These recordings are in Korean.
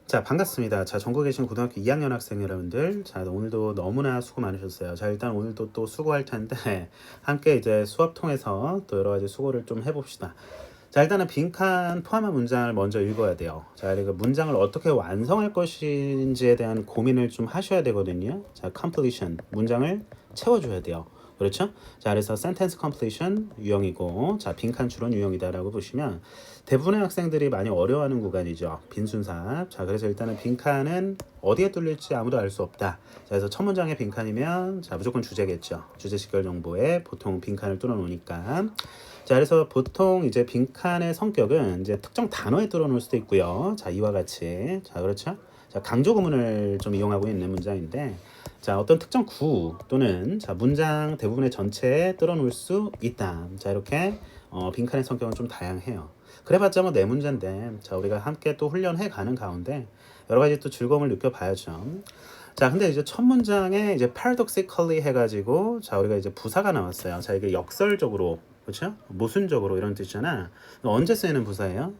자, 반갑습니다. 자, 전국에 계신 고등학교 2학년 학생 여러분들. 자, 오늘도 너무나 수고 많으셨어요. 자, 일단 오늘도 또 수고할 텐데, 함께 이제 수업 통해서 또 여러 가지 수고를 좀 해봅시다. 자, 일단은 빈칸 포함한 문장을 먼저 읽어야 돼요. 자, 그리고 문장을 어떻게 완성할 것인지에 대한 고민을 좀 하셔야 되거든요. 자, completion. 문장을 채워줘야 돼요. 그렇죠? 자, 그래서 sentence completion 유형이고, 자, 빈칸 추론 유형이다라고 보시면 대부분의 학생들이 많이 어려워하는 구간이죠. 빈순삽. 자, 그래서 일단은 빈칸은 어디에 뚫릴지 아무도 알 수 없다. 자, 그래서 첫 문장에 빈칸이면 자, 무조건 주제겠죠. 주제 직결 정보에 보통 빈칸을 뚫어 놓으니까. 자, 그래서 보통 이제 빈칸의 성격은 이제 특정 단어에 뚫어 놓을 수도 있고요. 자, 이와 같이. 자, 그렇죠? 자, 강조 구문을 좀 이용하고 있는 문장인데, 자, 어떤 특정 구 또는 자, 문장 대부분의 전체에 뚫어 놓을 수 있다. 자, 이렇게 빈칸의 성격은 좀 다양해요. 그래봤자 뭐 네 문제인데, 자, 우리가 함께 또 훈련해 가는 가운데 여러 가지 또 즐거움을 느껴봐야죠. 자, 근데 이제 첫 문장에 이제 paradoxically 해가지고, 자, 우리가 이제 부사가 나왔어요. 자, 이게 역설적으로, 그렇죠? 모순적으로 이런 뜻이잖아. 언제 쓰이는 부사예요?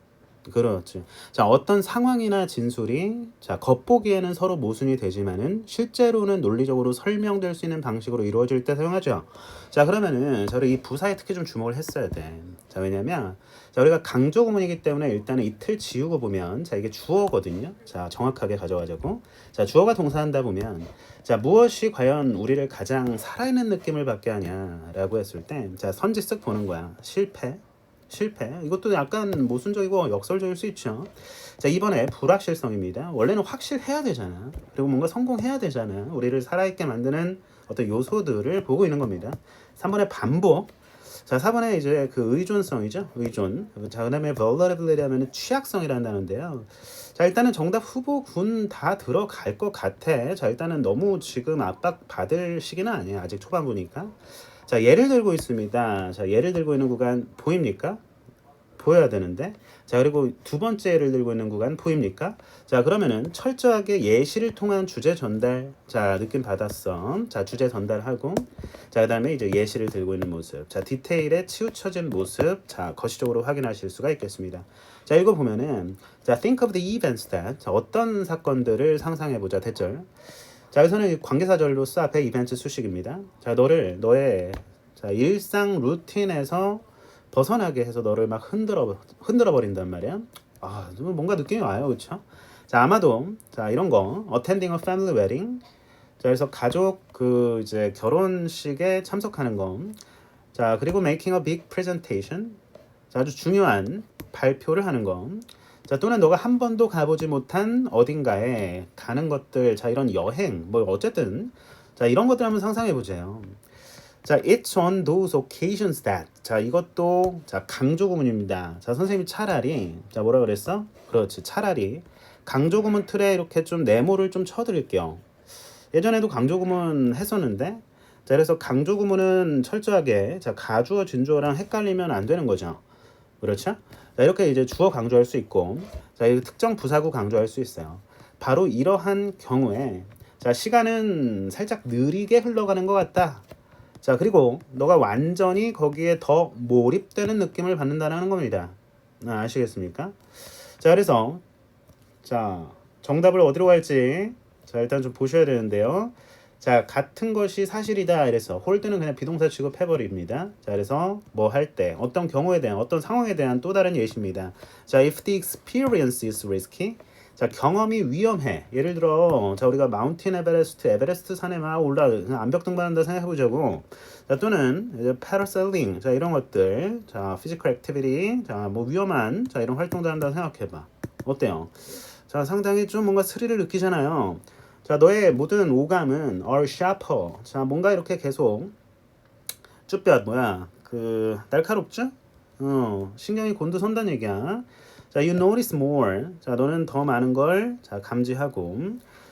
그렇지. 자, 어떤 상황이나 진술이 자, 겉보기에는 서로 모순이 되지만은 실제로는 논리적으로 설명될 수 있는 방식으로 이루어질 때 사용하죠. 자, 그러면은 저를 이 부사에 특히 좀 주목을 했어야 돼. 자, 왜냐면 자, 우리가 강조 구문이기 때문에 일단은 이 틀 지우고 보면 자, 이게 주어거든요. 자, 정확하게 가져가자고. 자, 주어가 동사한다 보면 자, 무엇이 과연 우리를 가장 살아있는 느낌을 받게 하냐라고 했을 때 자, 선지 쓱 보는 거야. 실패. 이것도 약간 모순적이고 역설적일 수 있죠. 자, 이번에 불확실성입니다. 원래는 확실해야 되잖아. 그리고 뭔가 성공해야 되잖아. 우리를 살아있게 만드는 어떤 요소들을 보고 있는 겁니다. 3번에 반복. 자, 4번에 이제 그 의존성이죠. 의존. 자, 그 다음에 vulnerability 하면 취약성이라는 단어인데요. 자, 일단은 정답 후보 군 다 들어갈 것 같아. 자, 일단은 너무 지금 압박 받을 시기는 아니에요. 아직 초반부니까. 자, 예를 들고 있습니다. 자, 예를 들고 있는 구간 보입니까? 보여야 되는데. 자, 그리고 두 번째 예를 들고 있는 구간 보입니까? 자, 그러면은 철저하게 예시를 통한 주제 전달. 자, 느낌 받았어. 자, 주제 전달하고. 자, 그 다음에 이제 예시를 들고 있는 모습. 자, 디테일에 치우쳐진 모습. 자, 거시적으로 확인하실 수가 있겠습니다. 자, 읽어보면은 자, think of the events that. 자, 어떤 사건들을 상상해보자. 대절. 자, 여기서는 관계사절로서 앞에 이벤트 수식입니다. 자, 너의 자, 일상 루틴에서 벗어나게 해서 너를 막 흔들어 버린단 말이야. 아, 좀 뭔가 느낌이 와요, 그렇죠? 자, 아마도 자, 이런 거 attending a family wedding. 자, 그래서 가족 그 이제 결혼식에 참석하는 거. 자, 그리고 making a big presentation. 자, 아주 중요한 발표를 하는 거. 자, 또는 너가 한 번도 가보지 못한 어딘가에 가는 것들. 자, 이런 여행 뭐 어쨌든 자, 이런 것들 한번 상상해 보세요. 자, it's on those occasions that. 자, 이것도 자, 강조 구문입니다. 자, 선생님이 차라리 자, 뭐라 그랬어? 그렇지. 차라리 강조 구문 틀에 이렇게 좀 네모를 좀 쳐 드릴게요. 예전에도 강조 구문 했었는데 자, 그래서 강조 구문은 철저하게 자, 가주어 진주어랑 헷갈리면 안 되는 거죠. 그렇죠? 자, 이렇게 이제 주어 강조할 수 있고, 자, 이 특정 부사구 강조할 수 있어요. 바로 이러한 경우에, 자, 시간은 살짝 느리게 흘러가는 것 같다. 자, 그리고 너가 완전히 거기에 더 몰입되는 느낌을 받는다는 겁니다. 아시겠습니까? 자, 그래서, 자, 정답을 어디로 갈지, 자, 일단 좀 보셔야 되는데요. 자, 같은 것이 사실이다 이래서 홀드는 그냥 비동사 취급해버립니다. 자, 그래서 뭐 할 때, 어떤 경우에 대한, 어떤 상황에 대한 또 다른 예시입니다. 자, if the experience is risky. 자, 경험이 위험해. 예를 들어, 자, 우리가 마운틴 에베레스트 산에 막 암벽 등반한다 생각해보자고. 자, 또는 이제 parasailing, 자, 이런 것들, 자, physical activity, 자, 뭐 위험한, 자, 이런 활동도 한다 생각해봐. 어때요? 자, 상당히 좀 뭔가 스릴을 느끼잖아요. 자, 너의 모든 오감은 are sharper. 자, 뭔가 이렇게 계속 쭈뼛 뭐야 그 날카롭죠? 신경이 곤두선다는 얘기야. 자, you notice more. 자, 너는 더 많은 걸 자, 감지하고.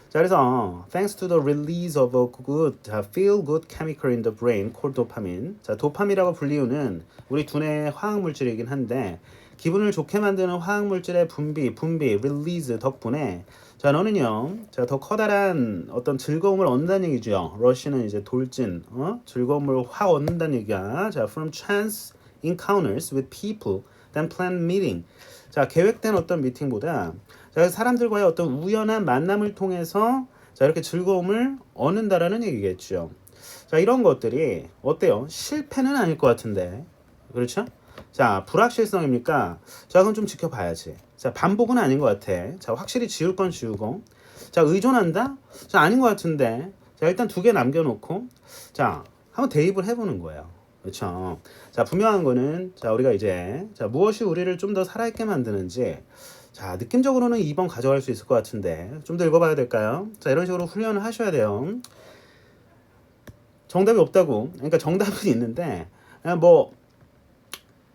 자, 그래서 thanks to the release of a good, 자, feel good chemical in the brain called dopamine. 자, 도파민이라고 불리우는 우리 두뇌의 화학 물질이긴 한데 기분을 좋게 만드는 화학 물질의 분비, release 덕분에 자, 너는요, 자, 더 커다란 어떤 즐거움을 얻는다는 얘기죠. 러시는 이제 돌진, 즐거움을 확 얻는다는 얘기야. 자, from chance encounters with people than planned meeting. 자, 계획된 어떤 미팅보다 자, 사람들과의 어떤 우연한 만남을 통해서 자, 이렇게 즐거움을 얻는다라는 얘기겠죠. 자, 이런 것들이 어때요? 실패는 아닐 것 같은데. 그렇죠? 자, 불확실성입니까? 자, 그건 좀 지켜봐야지. 자, 반복은 아닌 것 같아. 자, 확실히 지울 건 지우고. 자, 의존한다? 자, 아닌 것 같은데. 자, 일단 두 개 남겨놓고. 자, 한번 대입을 해보는 거예요. 그렇죠? 자, 분명한 거는 자, 우리가 이제 자, 무엇이 우리를 좀 더 살아있게 만드는지 자, 느낌적으로는 2번 가져갈 수 있을 것 같은데 좀 더 읽어봐야 될까요? 자, 이런 식으로 훈련을 하셔야 돼요. 정답이 없다고. 그러니까 정답은 있는데 그냥 뭐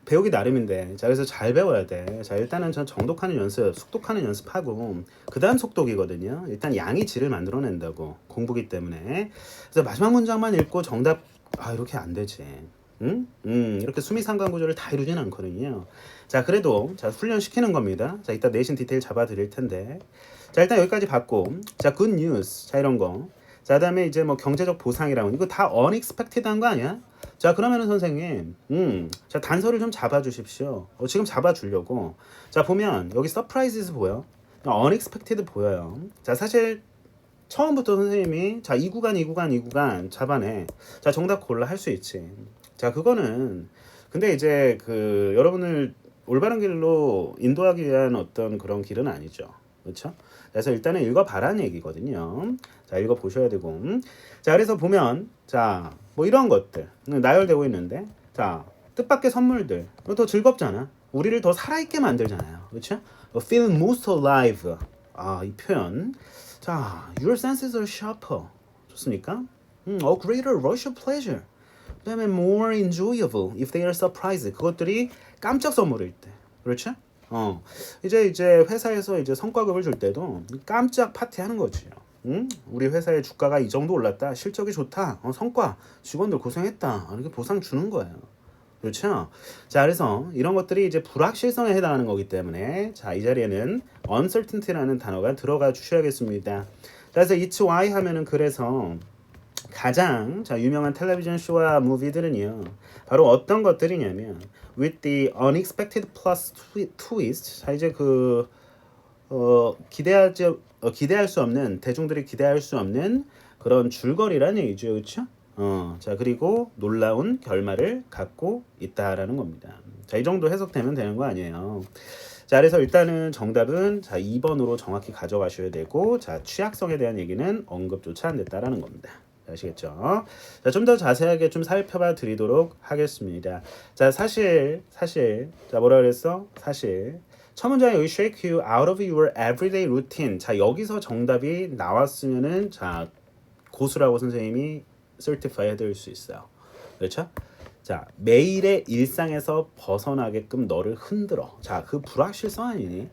배우기 나름인데 자, 그래서 잘 배워야 돼. 자, 일단은 전 정독하는 연습, 숙독하는 연습하고 그 다음 속독이거든요. 일단 양이 질을 만들어낸다고 공부기 때문에. 그래서 마지막 문장만 읽고 정답 이렇게 안 되지. 응? 이렇게 수미상관 구조를 다 이루진 않거든요. 자, 그래도 자, 훈련시키는 겁니다. 자, 이따 내신 디테일 잡아 드릴 텐데. 자, 일단 여기까지 봤고. 자, 굿 뉴스. 자, 이런 거. 자, 그다음에 이제 뭐 경제적 보상이라고 이거 다 unexpected한 거 아니야? 자, 그러면은 선생님, 자, 단서를 좀 잡아 주십시오. 지금 잡아 주려고. 자, 보면 여기 surprises 보여. unexpected 보여요. 자, 사실 처음부터 선생님이 자, 이 구간, 이 구간, 이 구간 잡아내. 자, 정답 골라 할 수 있지. 자, 그거는 근데 이제 그 여러분을 올바른 길로 인도하기 위한 어떤 그런 길은 아니죠. 그렇죠? 그래서 일단은 읽어봐라는 얘기거든요. 자, 읽어보셔야 되고. 자, 그래서 보면 자, 뭐 이런 것들 나열되고 있는데 자, 뜻밖의 선물들 더 즐겁잖아. 우리를 더 살아있게 만들잖아요. 그렇죠? Feel most alive. 이 표현. 자, your senses are sharper. 좋습니까? A greater rush of pleasure. 그다음에 more enjoyable if they are surprised. 그것들이 깜짝 선물일 때. 그렇죠? 이제 회사에서 이제 성과급을 줄 때도 깜짝 파티하는 거지. 응? 우리 회사의 주가가 이 정도 올랐다. 실적이 좋다. 성과. 직원들 고생했다. 이렇게 보상 주는 거예요. 그렇죠? 자, 그래서 이런 것들이 이제 불확실성에 해당하는 거기 때문에 자, 이 자리에는 uncertainty라는 단어가 들어가 주셔야겠습니다. 자, 그래서 it's why 하면은 그래서 가장 자, 유명한 텔레비전 쇼와 무비들은요. 바로 어떤 것들이냐면 with the unexpected plus twist. 자, 이제 그 기대할 수 없는 대중들이 기대할 수 없는 그런 줄거리라는 얘기죠. 그렇죠? 자, 그리고 놀라운 결말을 갖고 있다라는 겁니다. 자, 이 정도 해석되면 되는 거 아니에요. 자, 그래서 일단은 정답은 자, 2번으로 정확히 가져가셔야 되고 자, 취약성에 대한 얘기는 언급조차 안 됐다라는 겁니다. 아시겠죠? 자, 좀 더 자세하게 좀 살펴봐 드리도록 하겠습니다. 자, 사실 자, 뭐라 그랬어? 사실 첫 문장에 여기 shake you out of your everyday routine. 자, 여기서 정답이 나왔으면은 자, 고수라고 선생님이 certify 해드릴 수 있어요. 그렇죠? 자, 매일의 일상에서 벗어나게끔 너를 흔들어. 자, 그 불확실성 아니니?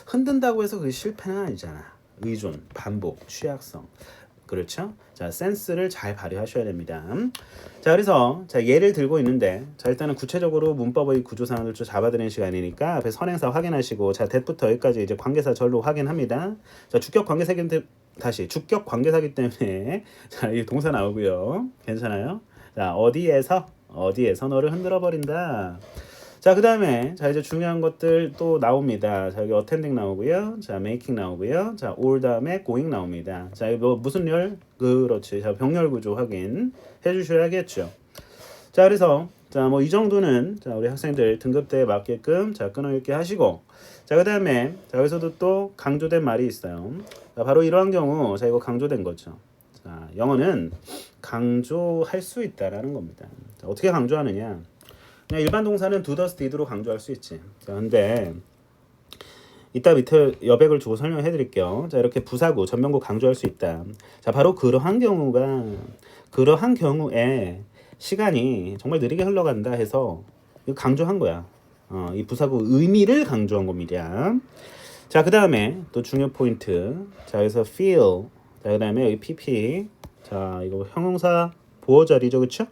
흔든다고 해서 그 실패는 아니잖아. 의존, 반복, 취약성. 그렇죠? 자, 센스를 잘 발휘하셔야 됩니다. 자, 그래서 자, 예를 들고 있는데 자, 일단은 구체적으로 문법의 구조상을 좀 잡아드리는 시간이니까 앞에 선행사 확인하시고 자, that부터 여기까지 이제 관계사 절로 확인합니다. 자, 주격 관계사기 다시 주격 관계사기 때문에 자, 이 동사 나오고요. 괜찮아요? 자, 어디에서 너를 흔들어 버린다. 자, 그 다음에 자, 이제 중요한 것들 또 나옵니다. 자, 여기 attending 나오고요. 자, making 나오고요. 자, or 다음에 going 나옵니다. 자, 이거 무슨 열? 그렇지. 자, 병렬 구조 확인 해 주셔야겠죠. 자, 그래서 자, 뭐 이 정도는 자, 우리 학생들 등급대에 맞게끔 자, 끊어 읽기 하시고 자, 그 다음에 자, 여기서도 또 강조된 말이 있어요. 자, 바로 이러한 경우 자, 이거 강조된 거죠. 자, 영어는 강조할 수 있다라는 겁니다. 자, 어떻게 강조하느냐? 그냥 일반 동사는 do, does, did로 강조할 수 있지. 자, 근데 이따 밑에 여백을 주고 설명해 드릴게요. 자, 이렇게 부사구, 전면구 강조할 수 있다. 자, 바로 그러한 경우에 시간이 정말 느리게 흘러간다 해서 이거 강조한 거야. 이 부사구 의미를 강조한 겁니다. 자, 그 다음에 또 중요 포인트. 자, 여기서 feel. 자, 그 다음에 여기 pp. 자, 이거 형용사 보호 자리죠, 그쵸?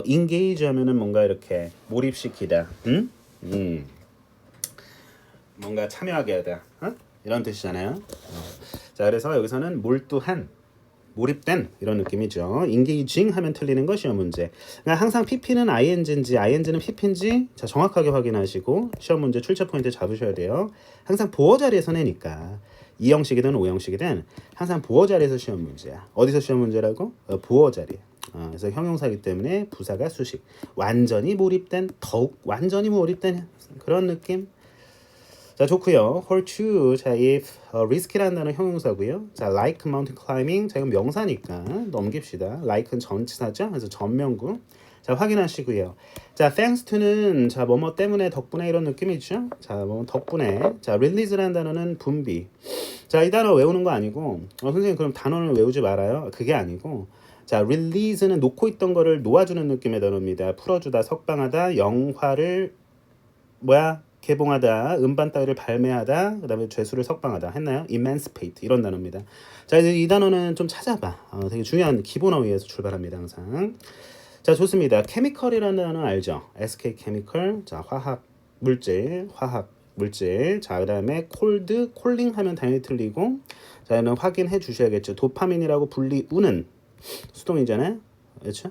engage 하면은 뭔가 이렇게 몰입시키다. 뭔가 참여하게 하다. 이런 뜻이잖아요. 자, 그래서 여기서는 몰두한. 몰입된 이런 느낌이죠. engaging 하면 틀리는 거 시험 문제. 그러니까 항상 pp는 ing인지 ing는 pp인지 자 정확하게 확인하시고 시험 문제 출제 포인트 잡으셔야 돼요. 항상 보어 자리에서 내니까 2형식이든 5형식이든 항상 보어 자리에서 시험 문제야. 어디서 시험 문제라고? 보어 자리. 그래서 형용사이기 때문에 부사가 수식. 완전히 몰입된, 더욱 완전히 몰입된 그런 느낌. 자 좋고요. 홀추 자 if risk라는 단어 형용사고요. 자 like mountain climbing 자 이건 명사니까 넘깁시다. like는 전치사죠. 그래서 전명구. 자 확인하시고요. 자 thanks to는 자 뭐뭐 때문에 덕분에 이런 느낌이죠. 자 뭐 덕분에 자 release라는 단어는 분비. 자 이 단어 외우는 거 아니고 선생님 그럼 단어를 외우지 말아요. 그게 아니고 자 release는 놓고 있던 거를 놓아주는 느낌의 단어입니다. 풀어주다, 석방하다, 영화를 뭐야? 개봉하다, 음반 따위를 발매하다, 그 다음에 죄수를 석방하다 했나요? emancipate 이런 단어입니다. 자 이제 이 단어는 좀 찾아봐. 되게 중요한 기본어휘에서 출발합니다 항상. 자 좋습니다. chemical이라는 단어 알죠? SK chemical 자 화학 물질, 자 그다음에 cold, calling 하면 당연히 틀리고 자 이는 확인해 주셔야겠죠. 도파민이라고 분리우는 수동이잖아요. 그렇죠?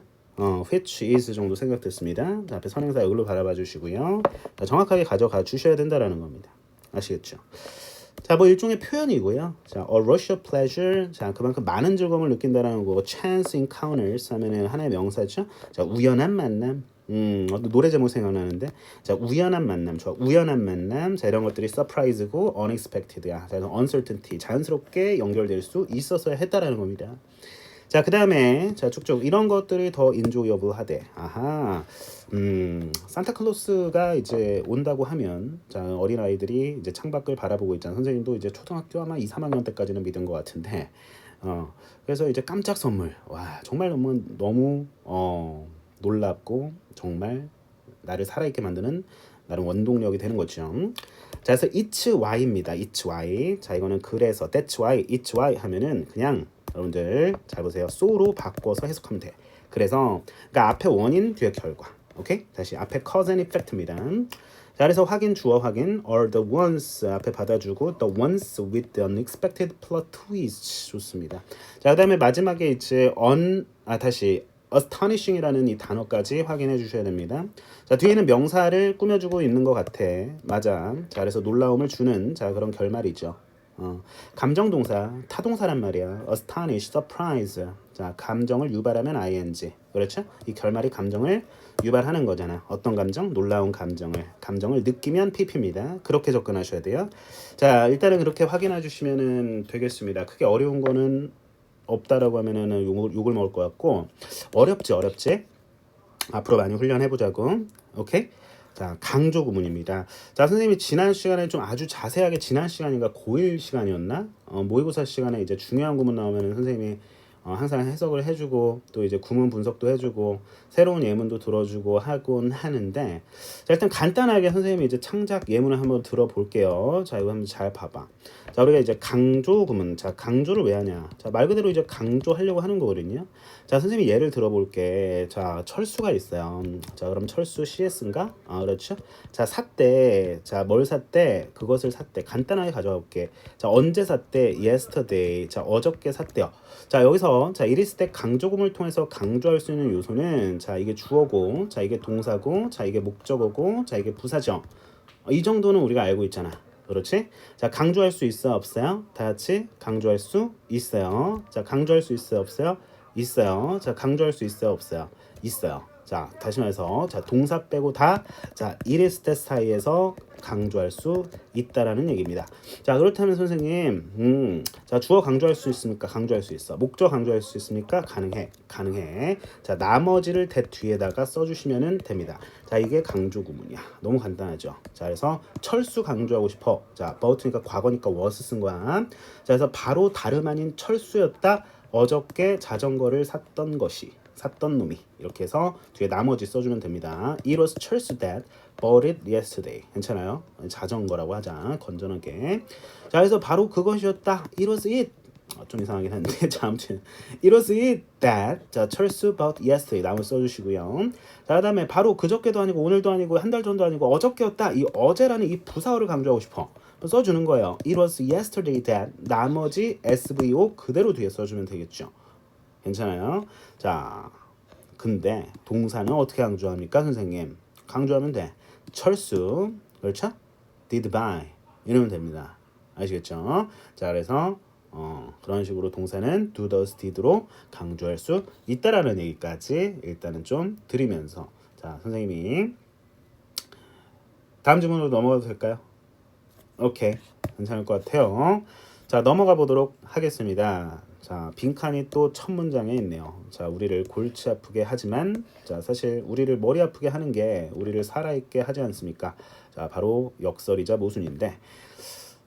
which is 정도 생각됐습니다. 자, 앞에 선행사 여기로 바라봐 주시고요. 자, 정확하게 가져가 주셔야 된다라는 겁니다. 아시겠죠? 자, 뭐 일종의 표현이고요. 자, a rush of pleasure. 자, 그만큼 많은 즐거움을 느낀다라는 거고, chance encounters 하면은 하나의 명사죠. 자, 우연한 만남. 어떤 노래 제목 생각나는데, 자, 우연한 만남, 좋아. 우연한 만남. 자, 이런 것들이 surprise고 unexpected야. 자, uncertainty. 자연스럽게 연결될 수 있었어야 했다라는 겁니다. 자, 그 다음에, 자, 쭉쭉, 이런 것들이 더 enjoyable하대. 아하, 산타클로스가 이제 온다고 하면, 자, 어린아이들이 이제 창밖을 바라보고 있잖아. 선생님도 이제 초등학교 아마 2, 3학년 때까지는 믿은 것 같은데, 그래서 이제 깜짝 선물. 와, 정말 너무, 놀랍고, 정말 나를 살아있게 만드는 나름 원동력이 되는 거죠. 자, 그래서 it's why입니다. it's why. 자, 이거는 그래서, that's why, it's why 하면은 그냥, 여러분들 잘 보세요. so로 바꿔서 해석하면 돼. 그래서 그러니까 앞에 원인 뒤에 결과. 오케이? 다시 앞에 cause and effect입니다. 자, 그래서 확인 주어 확인 are the ones 앞에 받아주고 the ones with the unexpected plot twist 좋습니다. 자, 그다음에 마지막에 이제 다시 astonishing이라는 이 단어까지 확인해 주셔야 됩니다. 자, 뒤에는 명사를 꾸며주고 있는 것 같아. 맞아. 자, 그래서 놀라움을 주는 자 그런 결말이죠. 감정동사, 타동사란 말이야. astonish, surprise. 자, 감정을 유발하면 ing. 그렇죠? 이 결말이 감정을 유발하는 거잖아. 어떤 감정? 놀라운 감정을 느끼면 pp입니다. 그렇게 접근하셔야 돼요. 자, 일단은 그렇게 확인해 주시면은 되겠습니다. 크게 어려운 거는 없다라고 하면은 욕을 먹을 것 같고 어렵지. 앞으로 많이 훈련해 보자고. 오케이? 자, 강조 구문입니다. 자, 선생님이 지난 시간에 좀 아주 자세하게 지난 시간인가 고1 시간이었나? 모의고사 시간에 이제 중요한 구문 나오면 선생님이 항상 해석을 해주고 또 이제 구문 분석도 해주고 새로운 예문도 들어주고 하곤 하는데 자, 일단 간단하게 선생님이 이제 창작 예문을 한번 들어볼게요. 자, 이거 한번 잘 봐봐. 자, 우리가 이제 강조 구문. 자, 강조를 왜 하냐? 자, 말 그대로 이제 강조하려고 하는 거거든요. 자, 선생님이 예를 들어볼게. 자, 철수가 있어요. 자, 그럼 철수 CS인가? 그렇죠. 자, 샀대. 자, 뭘 샀대? 그것을 샀대. 간단하게 가져가 볼게. 자, 언제 샀대? yesterday. 자, 어저께 샀대요. 자, 여기서 자, 이리스 때 강조구문을 통해서 강조할 수 있는 요소는 자, 이게 주어고, 자, 이게 동사고, 자, 이게 목적어고, 자, 이게 부사죠. 이 정도는 우리가 알고 있잖아. 그렇지? 자, 강조할 수 있어 없어요? 다 같이 강조할 수 있어요. 자, 강조할 수 있어요 없어요? 있어요. 자, 강조할 수 있어요 없어요? 있어요. 자, 다시 말해서 자, 동사 빼고 다 자, 이리스 때 사이에서 강조할 수 있다라는 얘기입니다. 자, 그렇다면 선생님, 자, 주어 강조할 수 있습니까? 강조할 수 있어. 목적 강조할 수 있습니까? 가능해. 자, 나머지를 that 뒤에다가 써주시면 됩니다. 자, 이게 강조 구문이야. 너무 간단하죠. 자, 그래서 철수 강조하고 싶어. 자, about니까 과거니까 was 쓴 거야. 자, 그래서 바로 다름 아닌 철수였다. 어저께 자전거를 샀던 놈이 이렇게 해서 뒤에 나머지 써주면 됩니다. It was 철수 that bought it yesterday. 괜찮아요? 자전거라고 하자. 건전하게. 자, 그래서 바로 그것이었다. It was it. 좀 이상하긴 한데 자, 아무튼 It was it that 자, 철수 bought yesterday. 나머지 써주시고요. 자, 그 다음에 바로 그저께도 아니고 오늘도 아니고 한 달 전도 아니고 어저께였다. 이 어제라는 이 부사어를 강조하고 싶어. 써주는 거예요. It was yesterday that 나머지 SVO 그대로 뒤에 써주면 되겠죠. 괜찮아요? 자, 근데 동사는 어떻게 강조합니까, 선생님? 강조하면 돼. 철수, 그렇죠? did by 이러면 됩니다. 아시겠죠? 자, 그래서 그런 식으로 동사는 do, does, did로 강조할 수 있다라는 얘기까지 일단은 좀 드리면서 자, 선생님이 다음 질문으로 넘어가도 될까요? 오케이, 괜찮을 것 같아요. 자, 넘어가 보도록 하겠습니다. 자, 빈칸이 또 첫 문장에 있네요. 자, 우리를 골치 아프게 하지만 자, 사실 우리를 머리 아프게 하는 게 우리를 살아있게 하지 않습니까? 자, 바로 역설이자 모순인데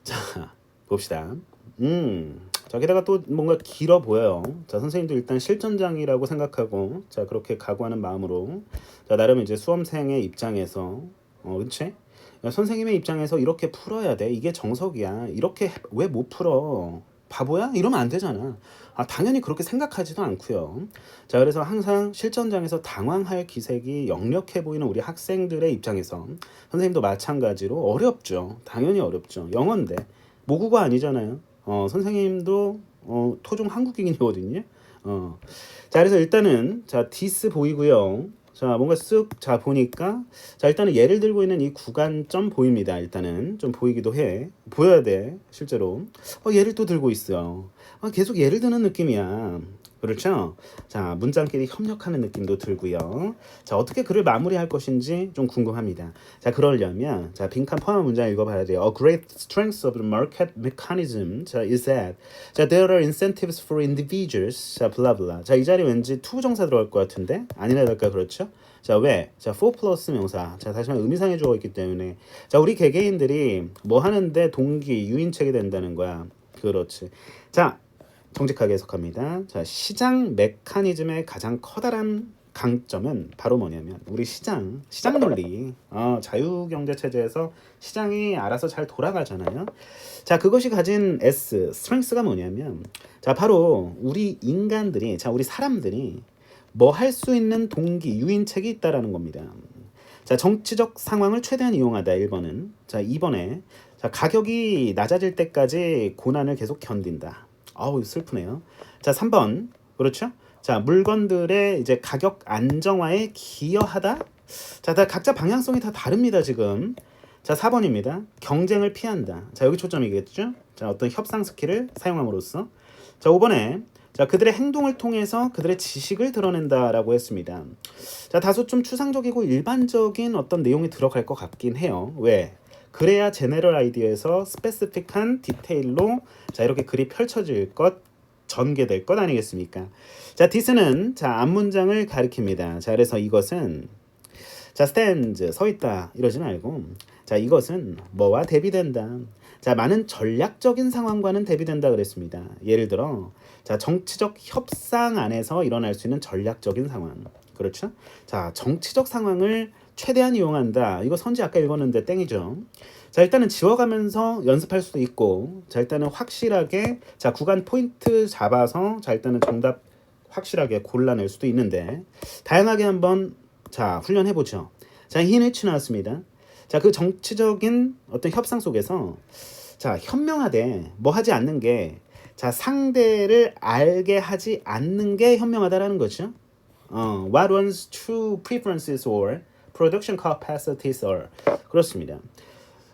자, 봅시다. 자, 게다가 또 뭔가 길어 보여요. 자, 선생님도 일단 실전장이라고 생각하고 자, 그렇게 각오하는 마음으로 자, 나름 이제 수험생의 입장에서 그치? 야, 선생님의 입장에서 이렇게 풀어야 돼. 이게 정석이야. 이렇게 왜 못 풀어? 바보야? 이러면 안 되잖아. 아, 당연히 그렇게 생각하지도 않고요. 자, 그래서 항상 실전장에서 당황할 기색이 역력해 보이는 우리 학생들의 입장에서 선생님도 마찬가지로 어렵죠. 당연히 어렵죠. 영어인데 모국어 아니잖아요. 선생님도 토종 한국인이거든요. 자, 그래서 일단은 자, 디스 보이고요. 자, 뭔가 쓱 자 보니까 자, 일단은 예를 들고 있는 이 구간점 보입니다. 일단은 좀 보이기도 해. 보여야 돼. 실제로. 예를 또 들고 있어. 계속 예를 드는 느낌이야. 그렇죠? 자, 문장끼리 협력하는 느낌도 들고요. 자, 어떻게 글을 마무리할 것인지 좀 궁금합니다. 자, 그러려면 자, 빈칸 포함한 문장 읽어봐야 돼요. A great strength of the market mechanism 자, is that 자, there are incentives for individuals 자, 블라블라. 자, 이 자리 왠지 투부정사 들어갈 것 같은데 아니나 다를까 그렇죠? 자, 왜? 자, for 플러스 명사. 자, 다시 말해 의미상의 주어가 있기 때문에 자, 우리 개개인들이 뭐 하는데 동기, 유인책이 된다는 거야. 그렇지. 자, 정직하게 해석합니다. 자, 시장 메커니즘의 가장 커다란 강점은 바로 뭐냐면 우리 시장 논리 자유경제 체제에서 시장이 알아서 잘 돌아가잖아요. 자, 그것이 가진 스트렝스가 뭐냐면 자, 바로 우리 인간들이 자, 우리 사람들이 뭐 할 수 있는 동기 유인책이 있다라는 겁니다. 자, 정치적 상황을 최대한 이용하다 1번은 자, 2번에 자, 가격이 낮아질 때까지 고난을 계속 견딘다. 아우, 슬프네요. 자, 3번. 그렇죠? 자, 물건들의 이제 가격 안정화에 기여하다. 자, 다 각자 방향성이 다 다릅니다, 지금. 자, 4번입니다. 경쟁을 피한다. 자, 여기 초점이겠죠? 자, 어떤 협상 스킬을 사용함으로써. 자, 5번에 자, 그들의 행동을 통해서 그들의 지식을 드러낸다라고 했습니다. 자, 다소 좀 추상적이고 일반적인 어떤 내용이 들어갈 것 같긴 해요. 왜? 그래야 제너럴 아이디어에서 스페시픽한 디테일로 자, 이렇게 글이 펼쳐질 것, 전개될 것 아니겠습니까? 자, this는 자, 앞문장을 가리킵니다. 자, 그래서 이것은 자, stands 서 있다 이러지 말고 자, 이것은 뭐와 대비된다. 자, 많은 전략적인 상황과는 대비된다 그랬습니다. 예를 들어 자, 정치적 협상 안에서 일어날 수 있는 전략적인 상황. 그렇죠? 자, 정치적 상황을 최대한 이용한다. 이거 선지 아까 읽었는데 땡이죠. 자, 일단은 지워가면서 연습할 수도 있고 자, 일단은 확실하게 자, 구간 포인트 잡아서 자, 일단은 정답 확실하게 골라낼 수도 있는데 다양하게 한번 자, 훈련해보죠. 자, 히니치 나왔습니다. 자, 그 정치적인 어떤 협상 속에서 자, 현명하되 뭐 하지 않는 게 자, 상대를 알게 하지 않는 게 현명하다라는 거죠. What one's true preferences or production capacities are. 그렇습니다.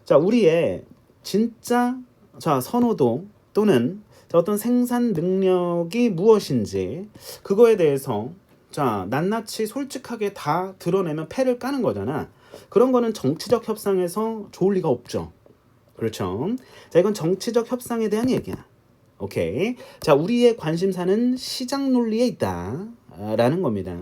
자, 우리의 진짜 자, 선호도 또는 자, 어떤 생산 능력이 무엇인지 그거에 대해서 자, 낱낱이 솔직하게 다 드러내면 패를 까는 거잖아. 그런 거는 정치적 협상에서 좋을 리가 없죠. 그렇죠? 자, 이건 정치적 협상에 대한 얘기야. 오케이. 자, 우리의 관심사는 시장 논리에 있다. 라는 겁니다.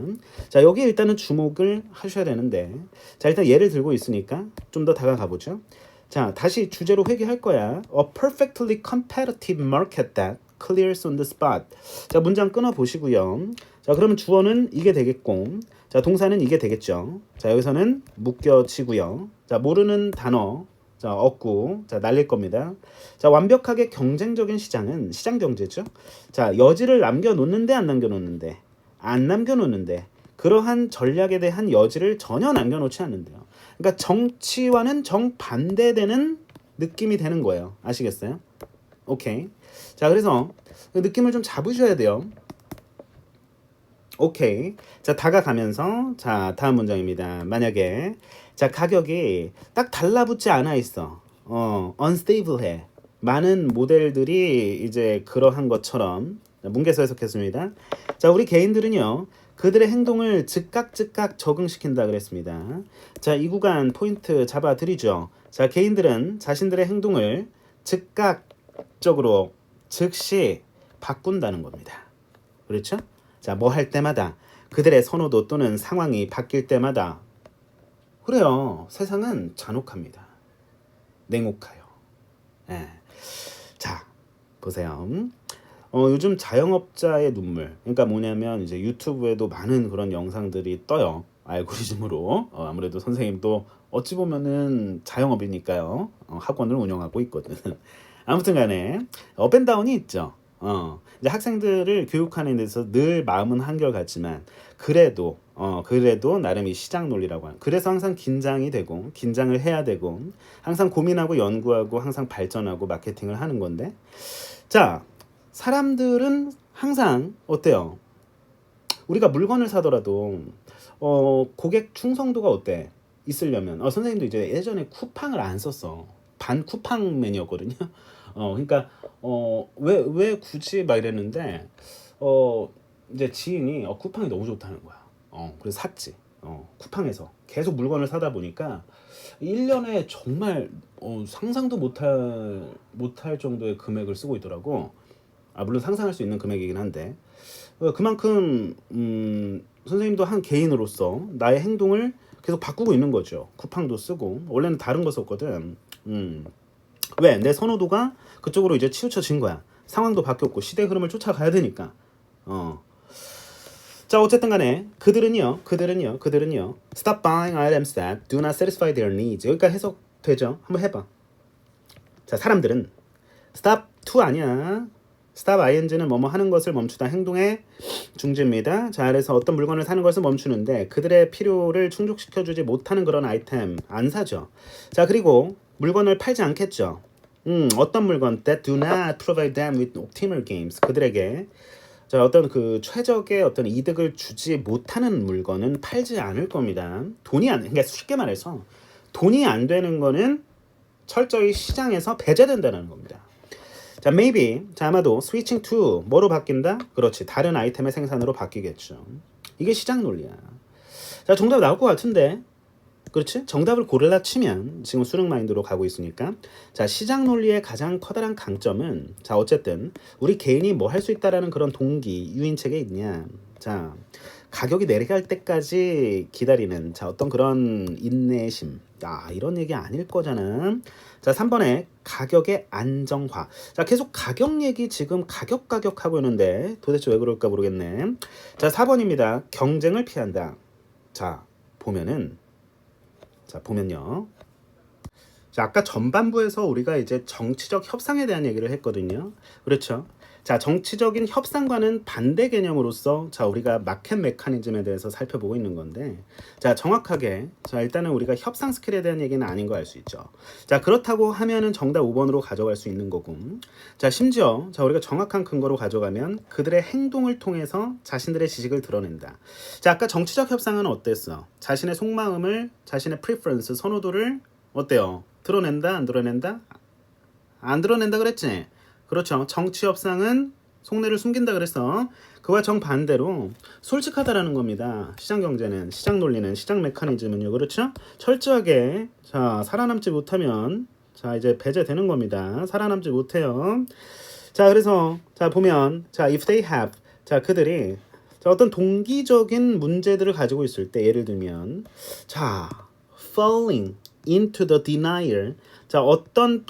자, 여기에 일단은 주목을 하셔야 되는데 자, 일단 예를 들고 있으니까 좀 더 다가가 보죠. 자, 다시 주제로 회귀할 거야. A perfectly competitive market that clears on the spot. 자, 문장 끊어 보시고요. 자, 그러면 주어는 이게 되겠고 자, 동사는 이게 되겠죠. 자, 여기서는 묶여지고요. 자, 모르는 단어 자, 없고 자, 날릴 겁니다. 자, 완벽하게 경쟁적인 시장은 시장 경제죠. 자, 여지를 남겨놓는데 안 남겨놓는데 안 남겨놓는데 그러한 전략에 대한 여지를 전혀 남겨놓지 않는데요. 그러니까 정치와는 정반대되는 느낌이 되는 거예요. 아시겠어요? 오케이. 자, 그래서 그 느낌을 좀 잡으셔야 돼요. 오케이. 자, 다가가면서 자, 다음 문장입니다. 만약에 자, 가격이 딱 달라붙지 않아 있어. unstable해. 많은 모델들이 이제 그러한 것처럼 문계서 해석했습니다. 자, 우리 개인들은요. 그들의 행동을 즉각 적응시킨다 그랬습니다. 자, 이 구간 포인트 잡아 드리죠. 자, 개인들은 자신들의 행동을 즉각적으로 즉시 바꾼다는 겁니다. 그렇죠? 자, 뭐 할 때마다 그들의 선호도 또는 상황이 바뀔 때마다 그래요. 세상은 잔혹합니다. 냉혹해요. 예. 자, 보세요. 요즘 자영업자의 눈물. 그러니까 뭐냐면 이제 유튜브에도 많은 그런 영상들이 떠요. 알고리즘으로. 아무래도 선생님도 어찌 보면은 자영업이니까요. 학원을 운영하고 있거든. 아무튼 간에 업앤다운이 있죠. 이제 학생들을 교육하는 데서 늘 마음은 한결같지만 그래도 나름 이 시장 논리라고 하는 그래서 항상 긴장이 되고 긴장을 해야 되고 항상 고민하고 연구하고 항상 발전하고 마케팅을 하는 건데 자 사람들은 항상 어때요? 우리가 물건을 사더라도 고객 충성도가 어때? 있으려면 선생님도 이제 예전에 쿠팡을 안 썼어. 반 쿠팡맨이었거든요. 그러니까 왜 굳이 막 이랬는데 이제 지인이 쿠팡이 너무 좋다는 거야. 그래서 샀지. 쿠팡에서 계속 물건을 사다 보니까 1년에 정말 상상도 못할 정도의 금액을 쓰고 있더라고. 물론 상상할 수 있는 금액이긴 한데 그만큼 선생님도 한 개인으로서 나의 행동을 계속 바꾸고 있는 거죠. 쿠팡도 쓰고 원래는 다른 거 썼거든. 왜? 내 선호도가 그쪽으로 이제 치우쳐진 거야. 상황도 바뀌었고 시대 흐름을 쫓아가야 되니까. 자, 어쨌든 간에 그들은요. Stop buying items that do not satisfy their needs. 여기까지 해석되죠? 한번 해봐. 자, 사람들은 stop to 아니야. stop ing는 뭐뭐 하는 것을 멈추다 행동의 중지입니다. 자, 그래서 어떤 물건을 사는 것을 멈추는데 그들의 필요를 충족시켜주지 못하는 그런 아이템 안 사죠. 자, 그리고 물건을 팔지 않겠죠. 어떤 물건 that do not provide them with optimal gains 그들에게 자, 어떤 그 최적의 어떤 이득을 주지 못하는 물건은 팔지 않을 겁니다. 그러니까 쉽게 말해서 돈이 안 되는 거는 철저히 시장에서 배제된다는 겁니다. 자, maybe 자, 아마도 switching to 뭐로 바뀐다? 그렇지, 다른 아이템의 생산으로 바뀌겠죠. 이게 시장 논리야. 자, 정답 나올 것 같은데. 그렇지? 정답을 고르라 치면 지금 수능 마인드로 가고 있으니까 자 시장 논리의 가장 커다란 강점은 자 어쨌든 우리 개인이 뭐 할 수 있다라는 그런 동기 유인책에 있냐 자 가격이 내려갈 때까지 기다리는 자 어떤 그런 인내심 이런 얘기 아닐 거잖아. 자 3번에 가격의 안정화 자 계속 가격 얘기 지금 가격 하고 있는데 도대체 왜 그럴까 모르겠네. 자 4번입니다. 경쟁을 피한다. 자 보면요. 자, 아까 전반부에서 우리가 이제 정치적 협상에 대한 얘기를 했거든요. 그렇죠? 자, 정치적인 협상과는 반대 개념으로서 자, 우리가 마켓 메커니즘에 대해서 살펴보고 있는 건데 자, 정확하게 자, 일단은 우리가 협상 스킬에 대한 얘기는 아닌 거 알 수 있죠. 자, 그렇다고 하면은 정답 5번으로 가져갈 수 있는 거고. 자, 심지어 자, 우리가 정확한 근거로 가져가면 그들의 행동을 통해서 자신들의 지식을 드러낸다. 자, 아까 정치적 협상은 어땠어? 자신의 속마음을 자신의 프리퍼런스 선호도를 어때요? 드러낸다 안 드러낸다? 안 드러낸다 그랬지? 그렇죠. 정치 협상은 속내를 숨긴다 그래서 그와 정반대로 솔직하다라는 겁니다. 시장 경제는 시장 논리는 시장 메커니즘은요. 그렇죠? 철저하게 자 살아남지 못하면 자 이제 배제되는 겁니다. 살아남지 못해요. 자 그래서 자 보면 자 if they have 자 그들이 자 어떤 동기적인 문제들을 가지고 있을 때 예를 들면 자 falling into the denial 자 어떤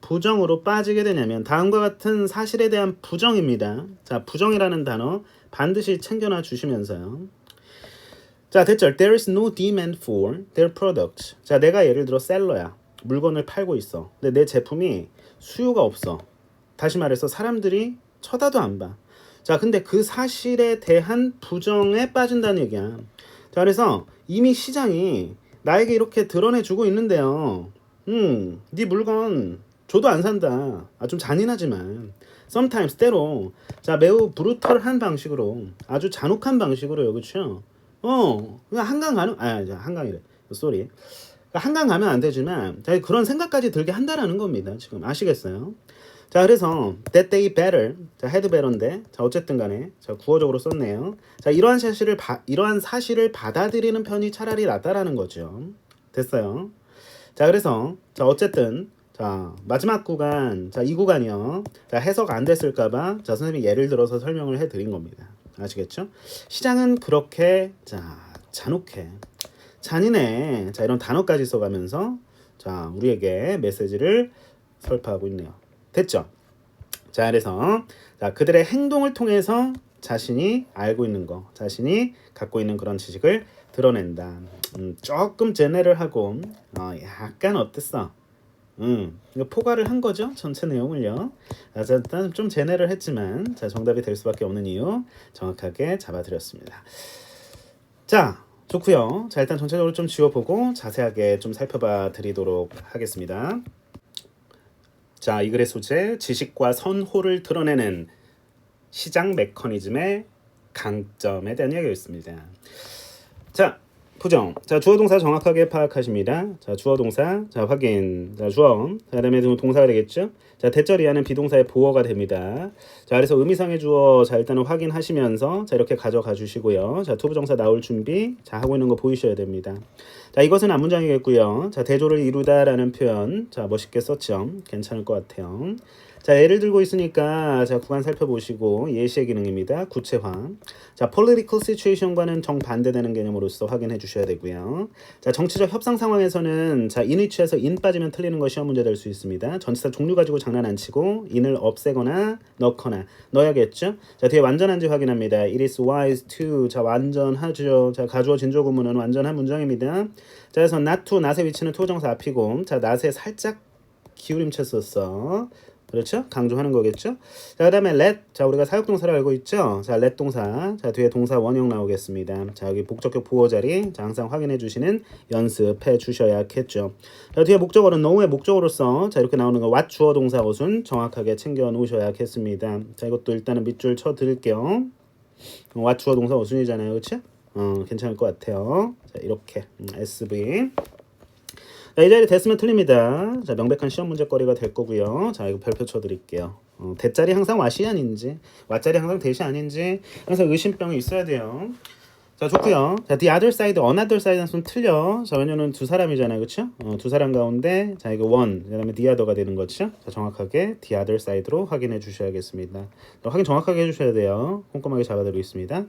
부정으로 빠지게 되냐면 다음과 같은 사실에 대한 부정입니다. 자 부정이라는 단어 반드시 챙겨놔 주시면서요. 자 됐죠. There is no demand for their products. 자 내가 예를 들어 셀러야. 물건을 팔고 있어. 근데 내 제품이 수요가 없어. 다시 말해서 사람들이 쳐다도 안 봐. 자 근데 그 사실에 대한 부정에 빠진다는 얘기야. 자 그래서 이미 시장이 나에게 이렇게 드러내주고 있는데요. 네 물건 줘도 안 산다. 좀 잔인하지만 sometimes 때로 자 매우 브루털한 방식으로 아주 잔혹한 방식으로요, 그렇죠? 그냥 한강 가는 한강이래. 쏘리. 한강 가면 안 되지만 자, 그런 생각까지 들게 한다라는 겁니다. 지금 아시겠어요? 자 그래서 that they better 자 had better인데 자 어쨌든 간에 자 구어적으로 썼네요. 자 이러한 사실을 받아들이는 편이 차라리 낫다라는 거죠. 됐어요. 자 그래서 자 어쨌든 자 마지막 구간 자 이 구간이요. 자 해석 안 됐을까봐 자 선생님이 예를 들어서 설명을 해드린 겁니다. 아시겠죠? 시장은 그렇게 자 잔혹해 잔인해 자 이런 단어까지 써가면서 자 우리에게 메시지를 설파하고 있네요. 됐죠? 자 그래서 자 그들의 행동을 통해서 자신이 알고 있는 거 자신이 갖고 있는 그런 지식을 드러낸다. 조금 제네럴하고 약간 어땠어? 이거 포괄을 한 거죠 전체 내용을요. 자 일단 좀 제네럴했지만 자 정답이 될 수밖에 없는 이유 정확하게 잡아드렸습니다. 자 좋고요. 자 일단 전체적으로 좀 지워보고 자세하게 좀 살펴봐 드리도록 하겠습니다. 자, 이 글의 소재 지식과 선호를 드러내는 시장 메커니즘의 강점에 대한 이야기였습니다. 자, 부정. 자, 주어 동사 정확하게 파악하십니다. 자, 주어 동사. 자, 확인. 자, 주어. 자, 그다음에 동사가 되겠죠? 자, 대절 이하는 비동사의 보어가 됩니다. 자, 그래서 의미상의 주어 자, 일단은 확인하시면서 자, 이렇게 가져가 주시고요. 자, 투부정사 나올 준비. 자, 하고 있는 거 보이셔야 됩니다. 자, 이것은 앞문장이겠고요. 자, 대조를 이루다라는 표현. 자, 멋있게 썼죠? 괜찮을 것 같아요. 자, 예를 들고 있으니까 자, 구간 살펴보시고 예시의 기능입니다. 구체화. 자, political situation과는 정반대되는 개념으로서 확인해 주셔야 되고요. 자, 정치적 협상 상황에서는 자, in which에서 in 빠지면 틀리는 거 시험 문제 될 수 있습니다. 전치사 종류 가지고 장난 안 치고 in을 없애거나 넣거나 넣어야겠죠. 자, 뒤에 완전한지 확인합니다. It is wise to 자, 완전하죠. 자, 가주어 진조 구문은 완전한 문장입니다. 자, 그래서 not to not의 위치는 투정사 앞이고 자, not에 살짝 기울임체 썼어. 그렇죠? 강조하는 거겠죠? 자, 그 다음에 let. 자, 우리가 사역동사를 알고 있죠? 자, let 동사. 자, 뒤에 동사 원형 나오겠습니다. 자, 여기 목적격 보호 자리. 자, 항상 확인해 주시는 연습해 주셔야겠죠. 자, 뒤에 목적어는 know의 목적어로서 자, 이렇게 나오는 거 what 주어 동사 어순 정확하게 챙겨 놓으셔야겠습니다. 자, 이것도 일단은 밑줄 쳐 드릴게요. what 주어 동사 어순이잖아요. 그렇죠? 괜찮을 것 같아요. 자, 이렇게 SV. 자, 이 자리 됐으면 틀립니다. 자, 명백한 시험 문제거리가 될 거고요. 자, 이거 별표 쳐드릴게요. 대자리 항상 왓이 아닌지, 왓자리 항상 대시 아닌지 항상 의심병이 있어야 돼요. 자, 좋고요. 자, the other side, another side는 좀 틀려. 자, 왜냐면 두 사람이잖아요, 그렇죠? 두 사람 가운데, 자, 이거 one, 그다음에 the other가 되는 거죠. 자, 정확하게 the other side로 확인해 주셔야겠습니다. 확인 정확하게 해주셔야 돼요. 꼼꼼하게 잡아드리고 있습니다.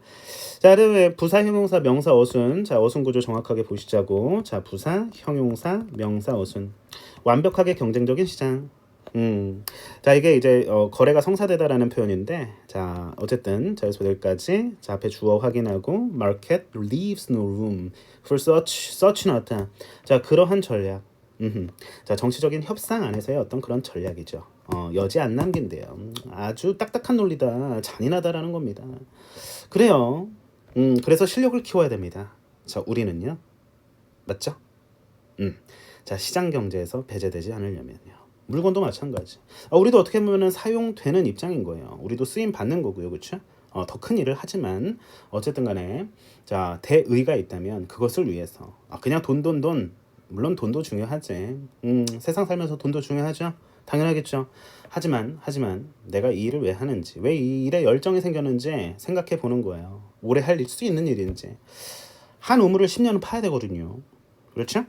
자, 그다음에 부사, 형용사, 명사, 어순. 자, 어순 구조 정확하게 보시자고. 자, 부사, 형용사, 명사, 어순. 완벽하게 경쟁적인 시장. 자, 이게 이제 거래가 성사되다라는 표현인데, 자, 어쨌든 자, 여기서 여기까지 자, 앞에 주어 확인하고 market leaves no room for such not. 자, 그러한 전략. 자, 정치적인 협상 안에서의 어떤 그런 전략이죠. 여지 안 남긴대요. 아주 딱딱한 논리다. 잔인하다라는 겁니다. 그래요. 그래서 실력을 키워야 됩니다. 자, 우리는요. 맞죠? 자, 시장 경제에서 배제되지 않으려면요. 물건도 마찬가지. 우리도 어떻게 보면 사용되는 입장인 거예요. 우리도 쓰임 받는 거고요, 그렇죠? 더 큰 일을 하지만 어쨌든 간에 자 대의가 있다면 그것을 위해서 그냥 돈 물론 돈도 중요하지. 세상 살면서 돈도 중요하죠. 당연하겠죠. 하지만 내가 이 일을 왜 하는지, 왜 이 일에 열정이 생겼는지 생각해 보는 거예요. 오래 할 수 있는 일인지. 한 우물을 10년은 파야 되거든요. 그렇죠?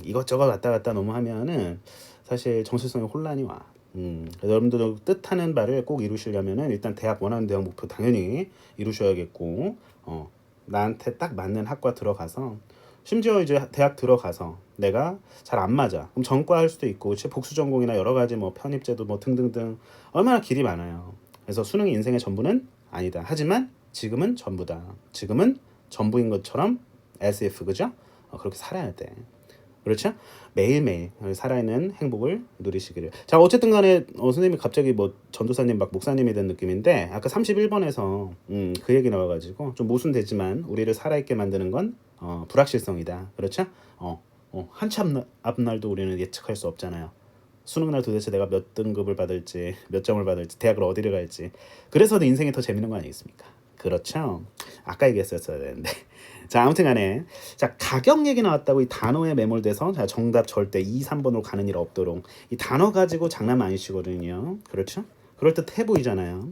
이것저것 왔다 갔다 너무 하면은 사실 정체성에 혼란이 와. 그래서 여러분들도 뜻하는 바를 꼭 이루시려면은 일단 대학 원하는 대학 목표 당연히 이루셔야겠고, 나한테 딱 맞는 학과 들어가서 심지어 이제 대학 들어가서 내가 잘 안 맞아. 그럼 전과 할 수도 있고, 복수 전공이나 여러 가지 뭐 편입제도 뭐 등등등 얼마나 길이 많아요. 그래서 수능이 인생의 전부는 아니다. 하지만 지금은 전부다. 지금은 전부인 것처럼 as if 그죠? 그렇게 살아야 돼. 그렇죠? 매일매일 살아있는 행복을 누리시기를. 자, 어쨌든 간에 선생님이 갑자기 뭐 전도사님 막 목사님이 된 느낌인데 아까 31번에서 그 얘기 나와가지고 좀 모순되지만 우리를 살아있게 만드는 건 불확실성이다. 그렇죠? 한참 앞날도 우리는 예측할 수 없잖아요. 수능날 도대체 내가 몇 등급을 받을지, 몇 점을 받을지, 대학을 어디를 갈지. 그래서 인생이 더 재밌는 거 아니겠습니까? 그렇죠. 아까 얘기했었어야 되는데. 자, 아무튼 간에 자, 가격 얘기 나왔다고 이 단어에 매몰돼서 자, 정답 절대 2, 3번으로 가는 일 없도록 이 단어 가지고 장난 많이 치거든요. 그렇죠? 그럴 듯 해 보이잖아요.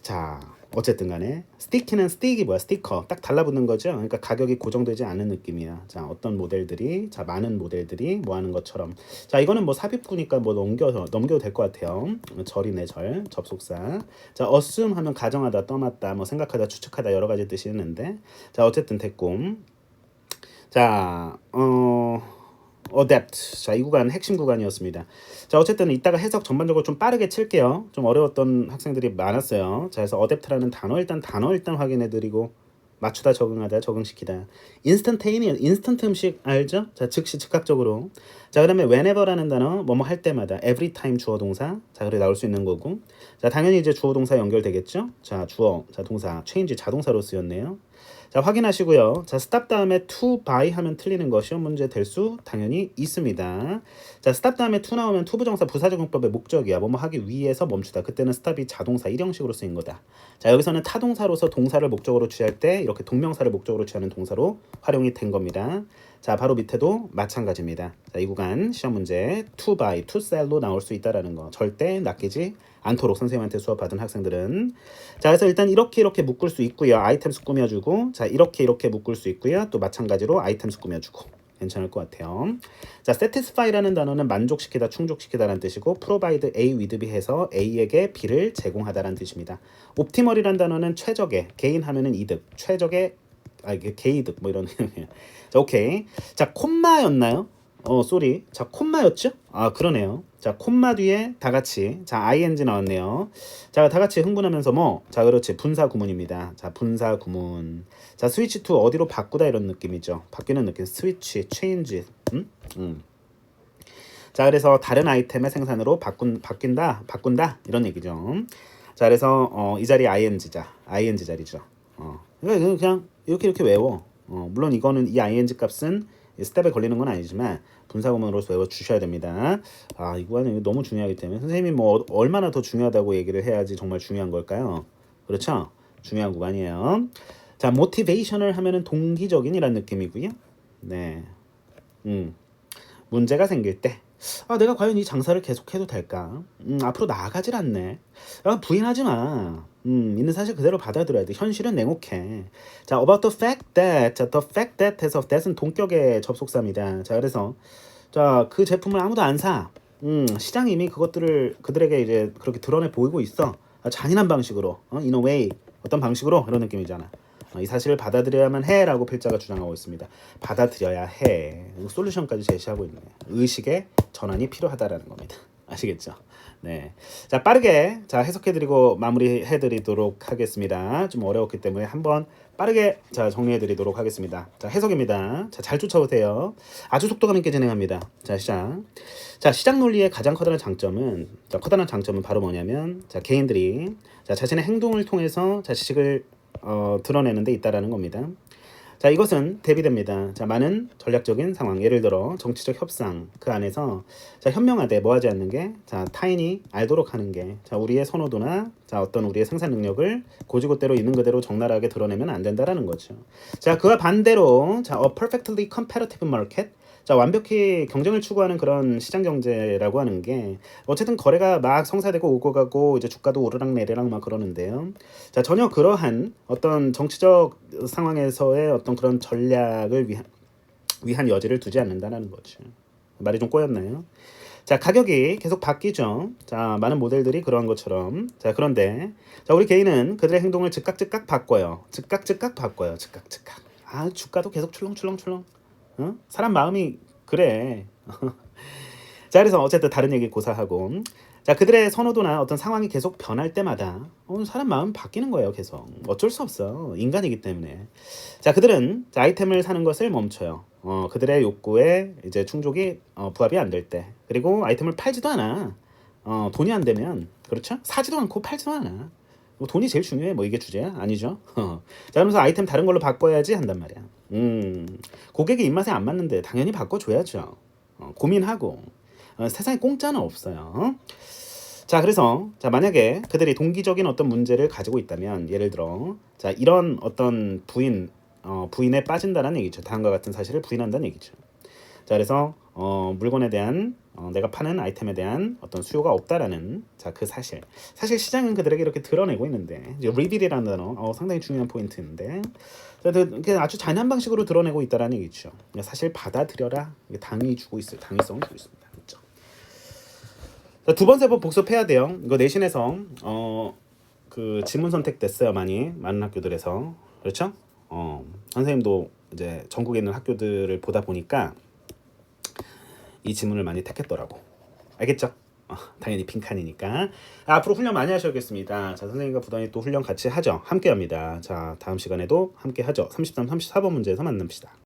자, 어쨌든 간에 스티키는 스틱이 뭐야? 스티커. 딱 달라붙는 거죠. 그러니까 가격이 고정되지 않은 느낌이야. 자, 어떤 모델들이 자, 많은 모델들이 뭐 하는 것처럼. 자, 이거는 뭐 삽입구니까 뭐 넘겨도 될 것 같아요. 절이네, 절. 접속사. 자, assume 하면 가정하다, 떠났다, 뭐 생각하다, 추측하다 여러 가지 뜻이 있는데. 자, 어쨌든 됐고. 자, adapt. 자, 이 구간 핵심 구간이었습니다. 자, 어쨌든 이따가 해석 전반적으로 좀 빠르게 칠게요. 좀 어려웠던 학생들이 많았어요. 자, 그래서 adapt라는 단어 일단 확인해 드리고 맞추다, 적응하다, 적응시키다. instantaneous, instant 음식 알죠? 자, 즉시 즉각적으로. 자, 그다음에 whenever라는 단어 뭐뭐 할 때마다 every time 주어 동사. 자, 그래 나올 수 있는 거고. 자, 당연히 이제 주어 동사 연결되겠죠? 자, 주어, 자, 동사, change 자동사로 쓰였네요. 자, 확인하시고요. 자, stop 다음에 to by 하면 틀리는 거 시험 문제 될 수 당연히 있습니다. 자, stop 다음에 to 나오면 to 부정사 부사적용법의 목적이야. 뭐뭐 하기 위해서 멈추다. 그때는 stop이 자동사 일형식으로 쓰인 거다. 자, 여기서는 타동사로서 동사를 목적으로 취할 때 이렇게 동명사를 목적으로 취하는 동사로 활용이 된 겁니다. 자, 바로 밑에도 마찬가지입니다. 자, 이 구간 시험 문제 to buy, to sell로 나올 수 있다라는 거 절대 낚이지 않도록 선생님한테 수업 받은 학생들은. 자, 그래서 일단 이렇게 묶을 수 있고요. 아이템 수 꾸며주고, 자, 이렇게 묶을 수 있고요. 또 마찬가지로 아이템 수 꾸며주고 괜찮을 것 같아요. 자, satisfy라는 단어는 만족시키다, 충족시키다라는 뜻이고, provide A with B 해서 A에게 B를 제공하다라는 뜻입니다. optimal이라는 단어는 최적의, 개인 하면은 이득, 최적의 이게 개이득 뭐 이런. 자, 오케이. 자, 콤마였나요? 쏘리. 자, 콤마였죠? 아, 그러네요. 자, 콤마 뒤에 다 같이. 자, ing 나왔네요. 자, 다 같이 흥분하면서 뭐. 자, 그렇지. 분사 구문입니다. 자, 분사 구문. 자, 스위치 투 어디로 바꾸다 이런 느낌이죠. 바뀌는 느낌. 스위치, 체인지. 자, 그래서 다른 아이템의 생산으로 바꾼다 이런 얘기죠. 자, 그래서 이 자리 ing 자리죠. 그러니까 그냥 이렇게 외워. 물론 이거는 이 ing 값은 스텝에 걸리는 건 아니지만 분사구문으로서 외워 주셔야 됩니다. 아, 이 구간은 너무 중요하기 때문에 선생님이 뭐 얼마나 더 중요하다고 얘기를 해야지 정말 중요한 걸까요? 그렇죠? 중요한 구간이에요. 자, 모티베이션을 하면은 동기적인이란 느낌이고요. 네. 문제가 생길 때 아, 내가 과연 이 장사를 계속해도 될까? 앞으로 나아가질 않네. 아, 부인하지 마. 있는 사실 그대로 받아들여야 돼. 현실은 냉혹해. 자, about the fact that. 자, the fact that 해서 that은 동격의 접속사입니다. 자, 그래서 자, 그 제품을 아무도 안 사. 시장이 이미 그들에게 이제 그렇게 드러내 보이고 있어. 잔인한 방식으로. in a way. 어떤 방식으로 이런 느낌이잖아. 이 사실을 받아들여야만 해라고 필자가 주장하고 있습니다. 받아들여야 해. 솔루션까지 제시하고 있네. 의식의 전환이 필요하다라는 겁니다. 아시겠죠? 네. 자, 빠르게 자, 해석해드리고 마무리해드리도록 하겠습니다. 좀 어려웠기 때문에 한번 빠르게 자, 정리해드리도록 하겠습니다. 자, 해석입니다. 자, 잘 쫓아오세요. 아주 속도감 있게 진행합니다. 자, 시작. 자, 시장 논리의 가장 커다란 장점은 바로 뭐냐면 자, 개인들이 자, 자신의 행동을 통해서 자식을 드러내는 데 있다라는 겁니다. 자, 이것은 대비됩니다. 자, 많은 전략적인 상황, 예를 들어 정치적 협상 그 안에서 자, 현명하되 뭐하지 않는 게 자, 타인이 알도록 하는 게 자, 우리의 선호도나 자, 어떤 우리의 생산 능력을 고지고대로 있는 그대로 적나라하게 드러내면 안 된다라는 거죠. 자, 그와 반대로 자, a perfectly competitive market 자, 완벽히 경쟁을 추구하는 그런 시장 경제라고 하는 게 어쨌든 거래가 막 성사되고 오고 가고 이제 주가도 오르락 내리락 막 그러는데요. 자, 전혀 그러한 어떤 정치적 상황에서의 어떤 그런 전략을 위한 여지를 두지 않는다는 거죠. 말이 좀 꼬였나요? 자, 가격이 계속 바뀌죠. 자, 많은 모델들이 그러한 것처럼. 자, 그런데 자, 우리 개인은 그들의 행동을 즉각 바꿔요. 즉각 바꿔요. 즉각. 아, 주가도 계속 출렁출렁. 사람 마음이 그래. 자, 그래서 어쨌든 다른 얘기 고사하고 자, 그들의 선호도나 어떤 상황이 계속 변할 때마다 사람 마음 바뀌는 거예요. 계속 어쩔 수 없어. 인간이기 때문에. 자, 그들은 자, 아이템을 사는 것을 멈춰요. 그들의 욕구에 이제 충족이 부합이 안 될 때, 그리고 아이템을 팔지도 않아. 돈이 안 되면 그렇죠? 사지도 않고 팔지도 않아. 돈이 제일 중요해. 뭐 이게 주제야? 아니죠. 자, 그러면서 아이템 다른 걸로 바꿔야지 한단 말이야. 고객의 입맛에 안 맞는데 당연히 바꿔줘야죠. 고민하고 세상에 공짜는 없어요. 자, 그래서 자 만약에 그들이 동기적인 어떤 문제를 가지고 있다면 예를 들어 자 이런 어떤 부인에 빠진다는 얘기죠. 다음과 같은 사실을 부인한다는 얘기죠. 자, 그래서 물건에 대한 내가 파는 아이템에 대한 어떤 수요가 없다라는 자 그 사실 시장은 그들에게 이렇게 드러내고 있는데 이제 리빌이라는 단어 상당히 중요한 포인트인데 자, 아주 잔인한 방식으로 드러내고 있다라는 얘기죠. 사실 받아들여라. 이게 당위성을 주고 있습니다. 그렇죠? 자, 두 번 세 번 복습해야 돼요. 이거 내신에서 그 지문 선택 됐어요. 많은 학교들에서. 그렇죠? 선생님도 이제 전국에 있는 학교들을 보다 보니까 이 지문을 많이 택했더라고. 알겠죠? 당연히 빈칸이니까. 앞으로 훈련 많이 하셔야겠습니다. 자, 선생님과 부단히 또 훈련 같이 하죠. 함께 합니다. 자, 다음 시간에도 함께 하죠. 33, 34번 문제에서 만납시다.